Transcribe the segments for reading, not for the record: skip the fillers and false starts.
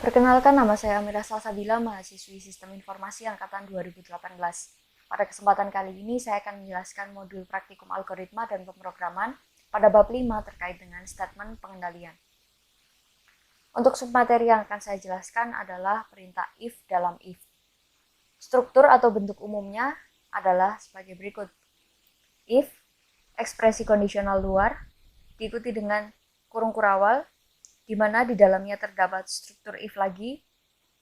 Perkenalkan, nama saya Amira Salsabila, mahasiswi Sistem Informasi Angkatan 2018. Pada kesempatan kali ini, saya akan menjelaskan modul praktikum algoritma dan pemrograman pada bab 5 terkait dengan statement pengendalian. Untuk submateri yang akan saya jelaskan adalah perintah if dalam if. Struktur atau bentuk umumnya adalah sebagai berikut. If, ekspresi kondisional luar, diikuti dengan kurung kurawal, di mana di dalamnya terdapat struktur if lagi,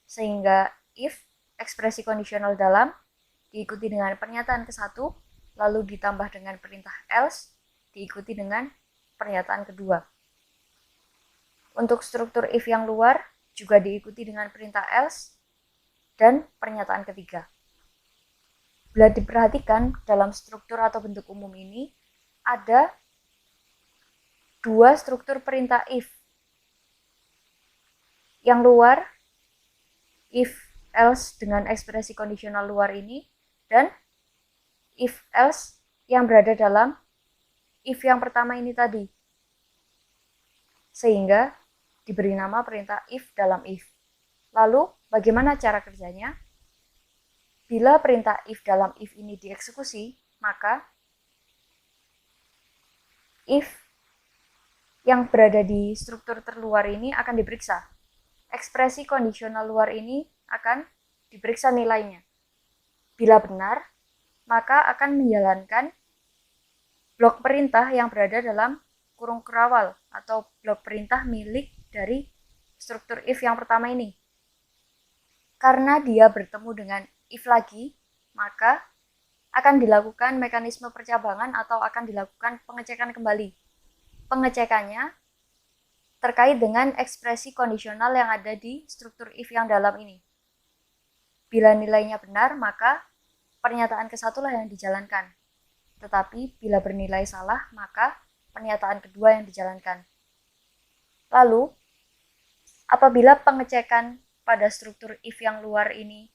sehingga if, ekspresi kondisional dalam, diikuti dengan pernyataan ke-1, lalu ditambah dengan perintah else, diikuti dengan pernyataan kedua. Untuk struktur if yang luar, juga diikuti dengan perintah else, dan pernyataan ketiga. Bila diperhatikan, dalam struktur atau bentuk umum ini, ada dua struktur perintah if. Yang luar, if else dengan ekspresi kondisional luar ini, dan if else yang berada dalam if yang pertama ini tadi. Sehingga diberi nama perintah if dalam if. Lalu, bagaimana cara kerjanya? Bila perintah if dalam if ini dieksekusi, maka if yang berada di struktur terluar ini akan diperiksa. Ekspresi kondisional luar ini akan diperiksa nilainya. Bila benar, maka akan menjalankan blok perintah yang berada dalam kurung kerawal atau blok perintah milik dari struktur if yang pertama ini. Karena dia bertemu dengan if lagi, maka akan dilakukan mekanisme percabangan atau akan dilakukan pengecekan kembali. Pengecekannya terkait dengan ekspresi kondisional yang ada di struktur if yang dalam ini. Bila nilainya benar, maka pernyataan ke-1 lah yang dijalankan. Tetapi bila bernilai salah, maka pernyataan kedua yang dijalankan. Lalu, apabila pengecekan pada struktur if yang luar ini,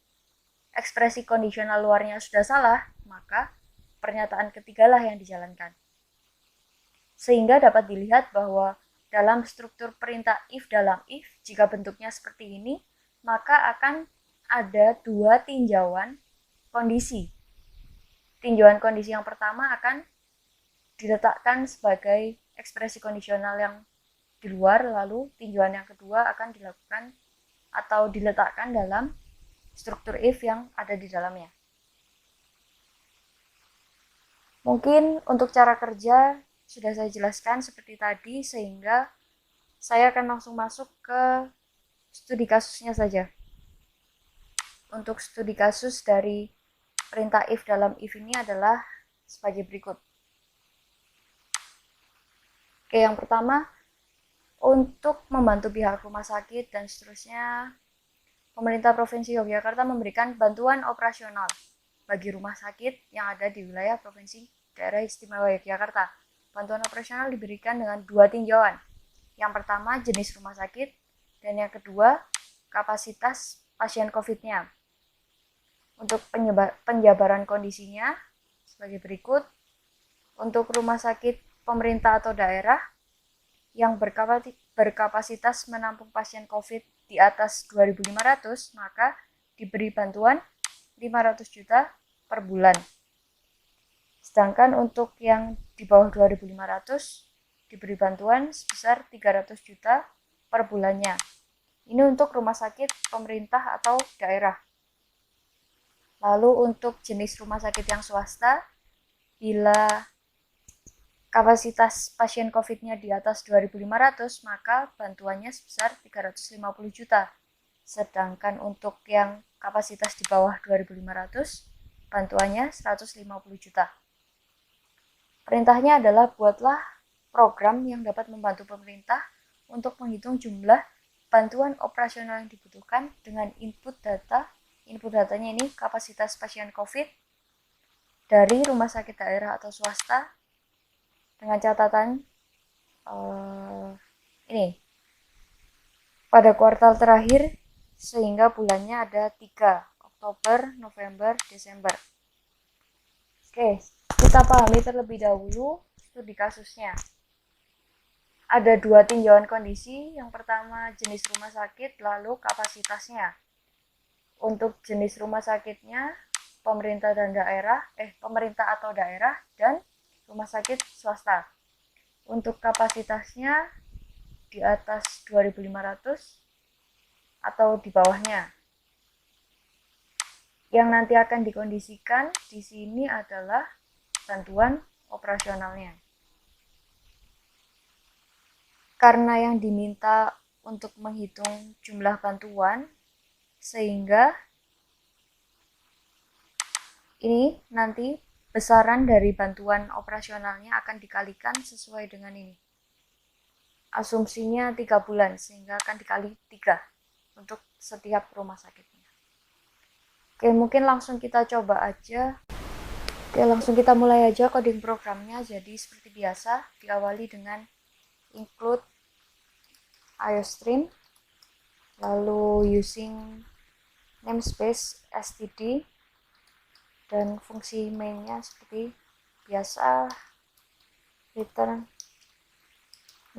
ekspresi kondisional luarnya sudah salah, maka pernyataan ketiga lah yang dijalankan. Sehingga dapat dilihat bahwa dalam struktur perintah if dalam if, jika bentuknya seperti ini, maka akan ada dua tinjauan kondisi. Tinjauan kondisi yang pertama akan diletakkan sebagai ekspresi kondisional yang di luar, lalu tinjauan yang kedua akan dilakukan atau diletakkan dalam struktur if yang ada di dalamnya. Mungkin untuk cara kerja sudah saya jelaskan seperti tadi, sehingga saya akan langsung masuk ke studi kasusnya saja. Untuk studi kasus dari perintah if dalam if ini adalah sebagai berikut. Oke, yang pertama, untuk membantu pihak rumah sakit dan seterusnya, pemerintah Provinsi Yogyakarta memberikan bantuan operasional bagi rumah sakit yang ada di wilayah Provinsi Daerah Istimewa Yogyakarta. Bantuan operasional diberikan dengan dua tinjauan. Yang pertama, jenis rumah sakit, dan yang kedua, kapasitas pasien COVID-nya. Untuk penjabaran kondisinya sebagai berikut. Untuk rumah sakit pemerintah atau daerah yang berkapasitas menampung pasien COVID di atas 2.500, maka diberi bantuan 500 juta per bulan. Sedangkan untuk yang di bawah 2.500 diberi bantuan sebesar 300 juta per bulannya. Ini untuk rumah sakit pemerintah atau daerah. Lalu untuk jenis rumah sakit yang swasta, bila kapasitas pasien COVID-nya di atas 2.500, maka bantuannya sebesar 350 juta. Sedangkan untuk yang kapasitas di bawah 2.500, bantuannya 150 juta. Perintahnya adalah buatlah program yang dapat membantu pemerintah untuk menghitung jumlah bantuan operasional yang dibutuhkan dengan input data. Input datanya ini kapasitas pasien COVID dari rumah sakit daerah atau swasta, dengan catatan ini pada kuartal terakhir, sehingga bulannya ada 3, Oktober, November, Desember. Oke, kita pahami terlebih dahulu studi kasusnya. ada dua tinjauan kondisi. Yang pertama jenis rumah sakit, lalu kapasitasnya. Untuk jenis rumah sakitnya, pemerintah atau daerah dan rumah sakit swasta. Untuk kapasitasnya di atas 2.500 atau di bawahnya. Yang nanti akan dikondisikan di sini adalah bantuan operasionalnya. Karena yang diminta untuk menghitung jumlah bantuan, sehingga ini nanti besaran dari bantuan operasionalnya akan dikalikan sesuai dengan ini. Asumsinya 3 bulan, sehingga akan dikali 3 untuk setiap rumah sakitnya. Oke, mungkin langsung kita coba aja. Oke, langsung kita mulai aja coding programnya. Jadi seperti biasa, diawali dengan include iostream, lalu using namespace std, dan fungsi mainnya seperti biasa return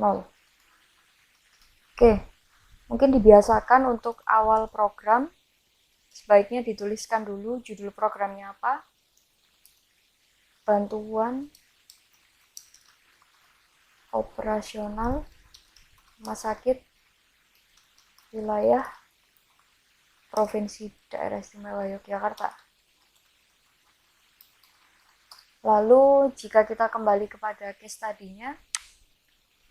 0. Oke, mungkin dibiasakan untuk awal program sebaiknya dituliskan dulu judul programnya apa, bantuan operasional rumah sakit wilayah Provinsi Daerah Istimewa Yogyakarta. Lalu jika kita kembali kepada case study-nya,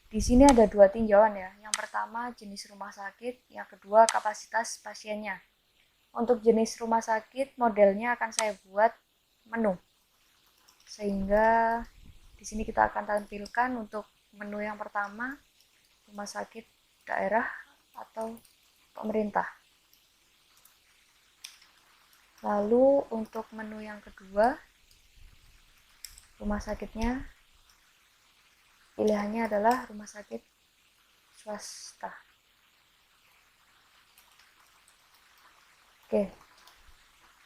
di sini ada dua tinjauan ya. Yang pertama jenis rumah sakit, yang kedua kapasitas pasiennya. Untuk jenis rumah sakit, modelnya akan saya buat menu. Sehingga di sini kita akan tampilkan untuk menu yang pertama, rumah sakit daerah atau pemerintah. Lalu untuk menu yang kedua, rumah sakitnya pilihannya adalah rumah sakit swasta. Oke.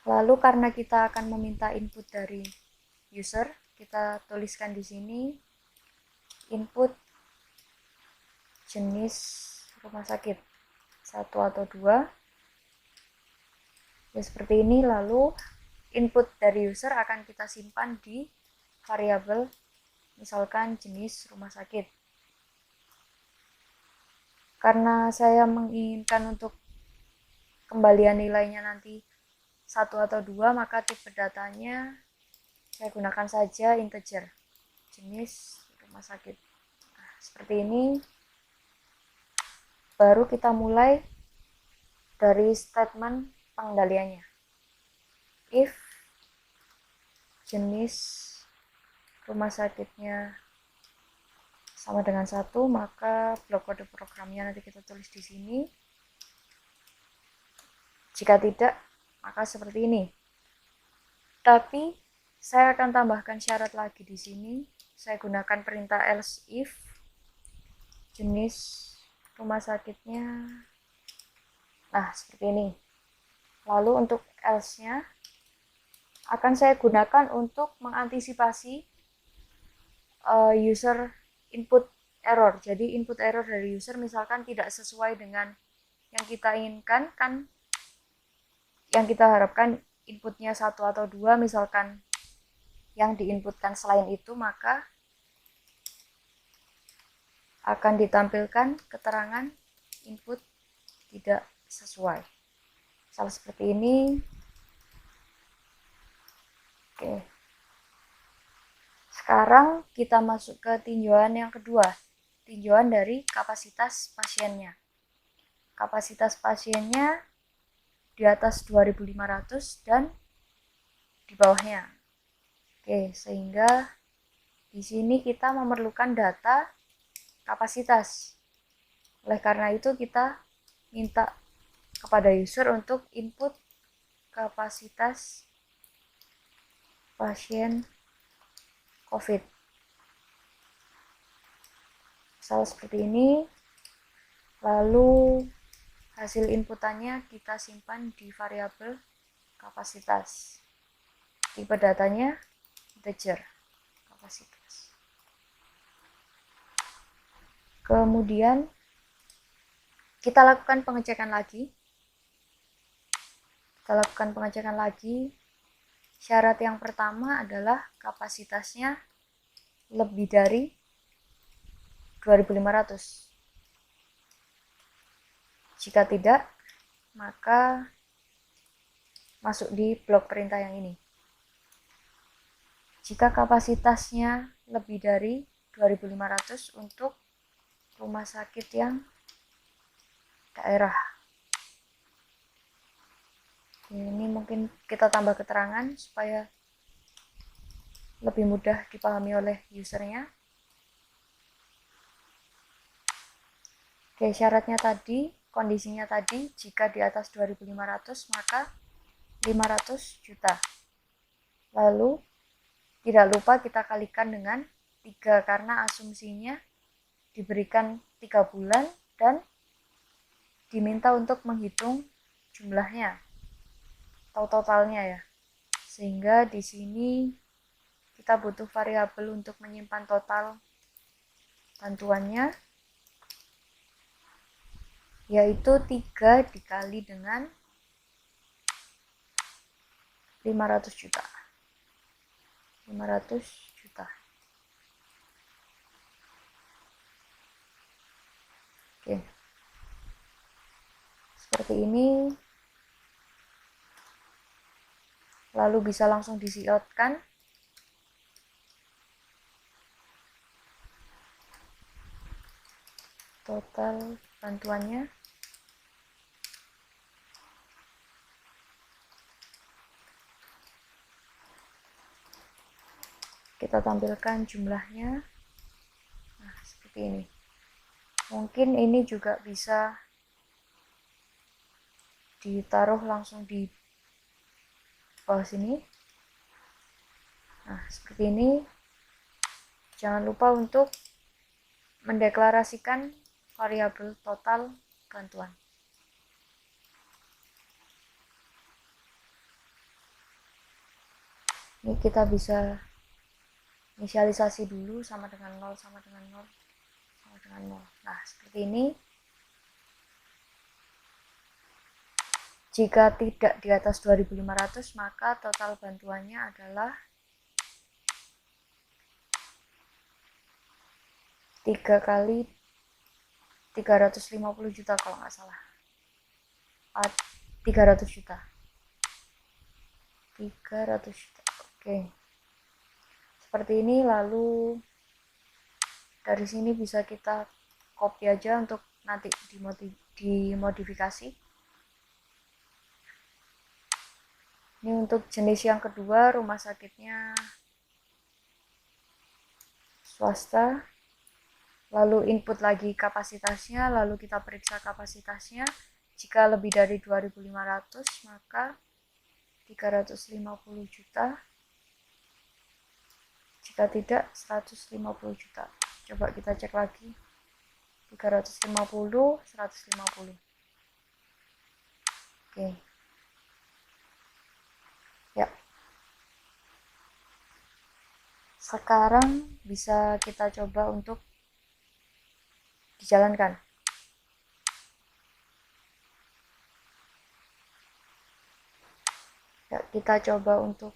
Lalu karena kita akan meminta input dari user, kita tuliskan di sini input jenis rumah sakit 1 atau 2. Ya seperti ini. Lalu input dari user akan kita simpan di variabel misalkan jenis rumah sakit. Karena saya menginginkan untuk kembalian nilainya nanti 1 atau 2, maka tipe datanya saya gunakan saja integer jenis rumah sakit. Nah, seperti ini. Baru kita mulai dari statement pengendaliannya. If jenis rumah sakitnya sama dengan 1, maka blok kode programnya nanti kita tulis di sini. Jika tidak, maka seperti ini. Tapi saya akan tambahkan syarat lagi di sini. Saya gunakan perintah else if jenis rumah sakitnya. Nah, seperti ini. Lalu untuk else-nya akan saya gunakan untuk mengantisipasi user input error. Jadi input error dari user misalkan tidak sesuai dengan yang kita inginkan, kan yang kita harapkan inputnya 1 atau 2, misalkan yang diinputkan selain itu, maka akan ditampilkan keterangan input tidak sesuai. Misal seperti ini. Oke. Sekarang kita masuk ke tinjauan yang kedua. Tinjauan dari kapasitas pasiennya. Kapasitas pasiennya di atas 2.500 dan di bawahnya. Oke, sehingga di sini kita memerlukan data kapasitas. Oleh karena itu kita minta kepada user untuk input kapasitas pasien COVID. Misal seperti ini. Lalu hasil inputannya kita simpan di variabel kapasitas. Tipe datanya integer kapasitas. Kemudian kita lakukan pengecekan lagi. Syarat yang pertama adalah kapasitasnya lebih dari 2500. Jika tidak, maka masuk di blok perintah yang ini. Jika kapasitasnya lebih dari 2500 untuk rumah sakit yang daerah. Ini mungkin kita tambah keterangan supaya lebih mudah dipahami oleh usernya. Oke, syaratnya tadi, kondisinya tadi, jika di atas 2500 maka 500 juta. Lalu tidak lupa kita kalikan dengan 3 karena asumsinya diberikan 3 bulan dan diminta untuk menghitung jumlahnya atau totalnya ya. Sehingga di sini kita butuh variabel untuk menyimpan total bantuannya, yaitu 3 dikali dengan 500 juta. 500 juta. Oke. Seperti ini. Lalu bisa langsung di-out-kan. Total bantuannya. Kita tampilkan jumlahnya. Nah, seperti ini. Mungkin ini juga bisa ditaruh langsung di bawah sini. Nah, seperti ini. Jangan lupa untuk mendeklarasikan variabel total bantuan. Ini kita bisa inisialisasi dulu sama dengan 0, sama dengan 0, sama dengan 0. Nah, seperti ini. Jika tidak di atas 2500, maka total bantuannya adalah 3 kali 350 juta kalau nggak salah. 300 juta. 300 juta. Oke. Seperti ini, lalu dari sini bisa kita copy aja untuk nanti dimodifikasi. Ini untuk jenis yang kedua, rumah sakitnya swasta. Lalu input lagi kapasitasnya, lalu kita periksa kapasitasnya. Jika lebih dari 2500, maka 350 juta. Jika tidak, 150 juta. Coba kita cek lagi. 350, 150. Oke. Ya. Sekarang bisa kita coba untuk dijalankan. Ya, kita coba untuk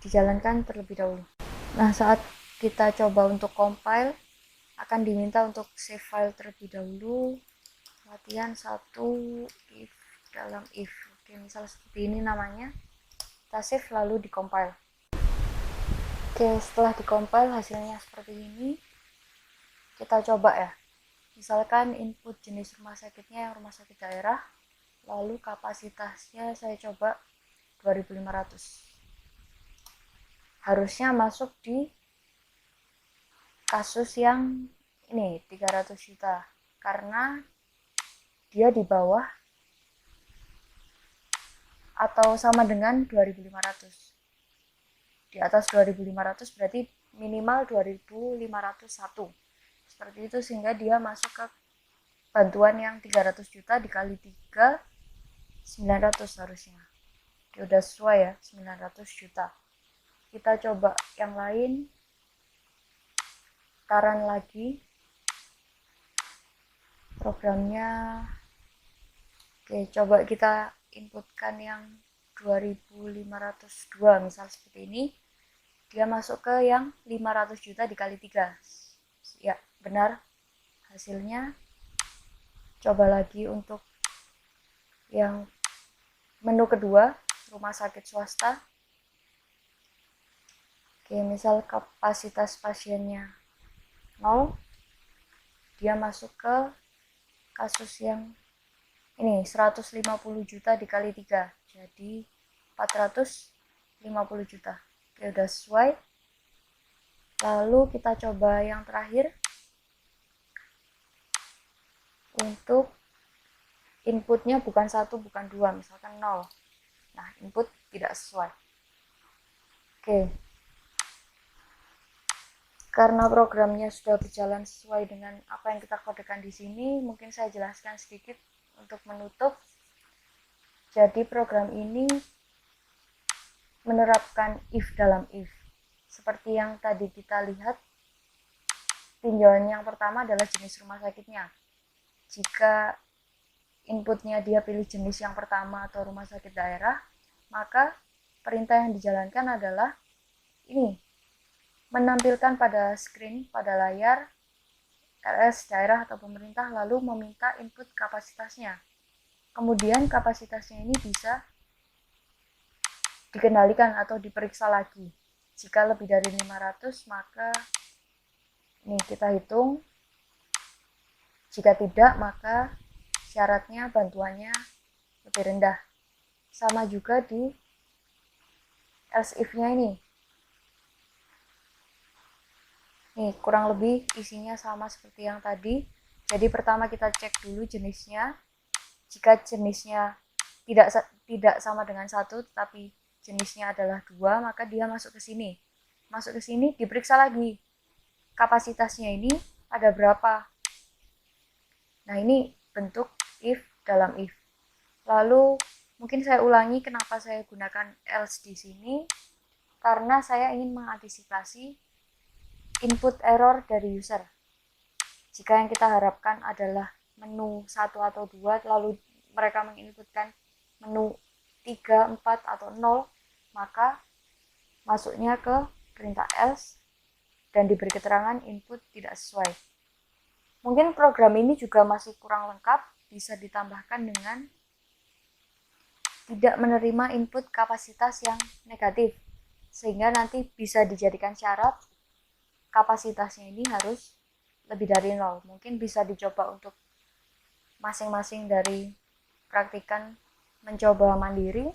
dijalankan terlebih dahulu. Nah, saat kita coba untuk compile, akan diminta untuk save file terlebih dahulu. Latihan 1 if dalam if. Oke, misal seperti ini namanya. Kita save lalu di-compile. Oke, setelah di-compile hasilnya seperti ini. Kita coba ya. Misalkan input jenis rumah sakitnya yang rumah sakit daerah, lalu kapasitasnya saya coba 2500. Harusnya masuk di kasus yang ini 300 juta karena dia di bawah atau sama dengan 2500. Di atas 2500 berarti minimal 2501. Seperti itu, sehingga dia masuk ke bantuan yang 300 juta dikali 3, 900 harusnya. Oke, udah sesuai ya, 900 juta. Kita coba yang lain. Taran lagi. Programnya, oke, coba kita inputkan yang 2502 misal seperti ini. Dia masuk ke yang 500 juta dikali 3. Ya, benar hasilnya. Coba lagi untuk yang menu kedua, rumah sakit swasta. Oke, misal kapasitas pasiennya 0. Dia masuk ke kasus yang ini 150 juta dikali 3. Jadi 450 juta. Oke, udah sesuai. Lalu kita coba yang terakhir. Untuk inputnya bukan 1, bukan 2, misalkan 0. Nah, input tidak sesuai. Oke. Karena programnya sudah berjalan sesuai dengan apa yang kita kodekan di sini, mungkin saya jelaskan sedikit untuk menutup. Jadi program ini menerapkan if dalam if. Seperti yang tadi kita lihat, tinjauan yang pertama adalah jenis rumah sakitnya. Jika inputnya dia pilih jenis yang pertama atau rumah sakit daerah, maka perintah yang dijalankan adalah ini, menampilkan pada screen, pada layar RS daerah atau pemerintah, lalu meminta input kapasitasnya. Kemudian kapasitasnya ini bisa dikendalikan atau diperiksa lagi. Jika lebih dari 500, maka ini kita hitung. Jika tidak, maka syaratnya bantuannya lebih rendah. Sama juga di else if-nya ini. Nih, kurang lebih isinya sama seperti yang tadi. Jadi pertama kita cek dulu jenisnya. Jika jenisnya tidak sama dengan 1, tetapi jenisnya adalah 2, maka dia masuk ke sini. Masuk ke sini, diperiksa lagi. Kapasitasnya ini ada berapa? Nah, ini bentuk if dalam if. Lalu, mungkin saya ulangi kenapa saya gunakan else di sini. Karena saya ingin mengantisipasi input error dari user. Jika yang kita harapkan adalah menu 1 atau 2, lalu mereka menginputkan menu 3, 4, atau 0, maka masuknya ke perintah else dan diberi keterangan input tidak sesuai. Mungkin program ini juga masih kurang lengkap, bisa ditambahkan dengan tidak menerima input kapasitas yang negatif, sehingga nanti bisa dijadikan syarat kapasitasnya ini harus lebih dari 0. Mungkin bisa dicoba untuk masing-masing dari praktikan mencoba mandiri.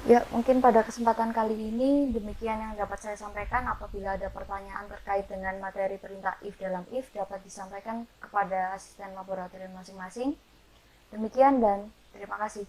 Ya, mungkin pada kesempatan kali ini demikian yang dapat saya sampaikan. Apabila ada pertanyaan terkait dengan materi perintah if dalam if, dapat disampaikan kepada asisten laboratorium masing-masing. Demikian dan terima kasih.